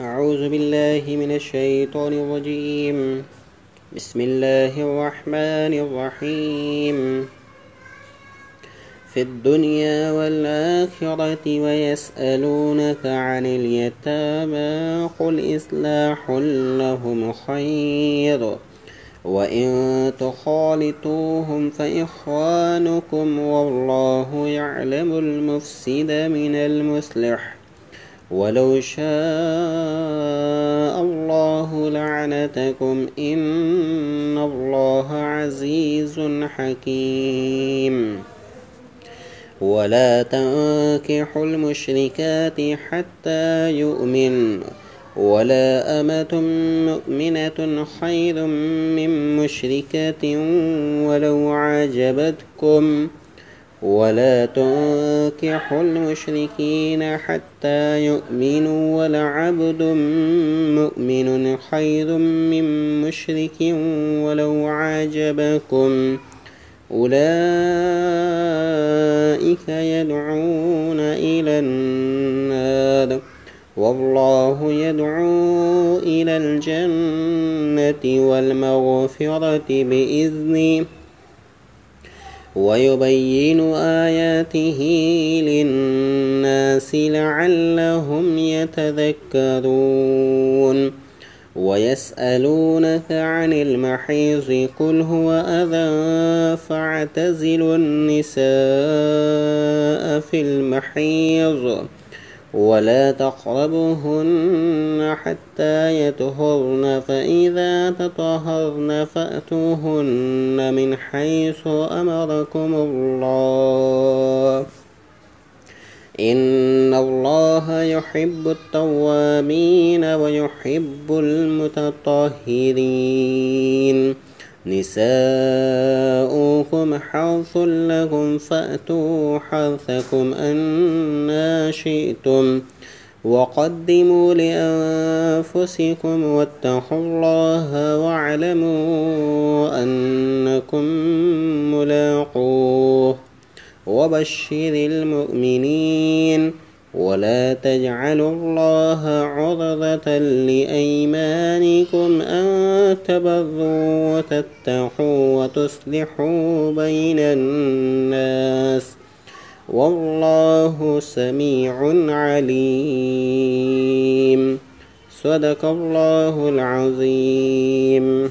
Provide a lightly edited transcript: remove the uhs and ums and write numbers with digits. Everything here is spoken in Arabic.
أعوذ بالله من الشيطان الرجيم. بسم الله الرحمن الرحيم. في الدنيا والآخرة ويسألونك عن اليتامى قل إصلاح لهم خير وإن تخالطوهم فإخوانكم والله يعلم المفسد من المصلح ولو شاء الله لعنتكم إن الله عزيز حكيم. ولا تنكحوا المشركات حتى يؤمن ولا أمة مؤمنة خير من مشركة ولو عجبتكم ولا تنكحوا المشركين حتى يؤمنوا ولعبد مؤمن خير من مشرك ولو عجبكم أولئك يدعون إلى النار والله يدعو إلى الجنة والمغفرة بإذنه ويبين آياته للناس لعلهم يتذكرون. ويسألونك عن المحيض قل هو أذى فاعتزلوا النساء في المحيض ولا تقربوهن حتى يطهرن فإذا تطهرن فأتوهن من حيث أمركم الله إن الله يحب التوابين ويحب المتطهرين. نساؤكم حرث لكم فأتوا حرثكم أنا شئتم وقدموا لأنفسكم واتقوا الله واعلموا أنكم ملاقوه وبشر المؤمنين. ولا تجعلوا الله عرضة لأيمانكم أن تبروا وتتقوا وتصلحوا بين الناس والله سميع عليم. صدق الله العظيم.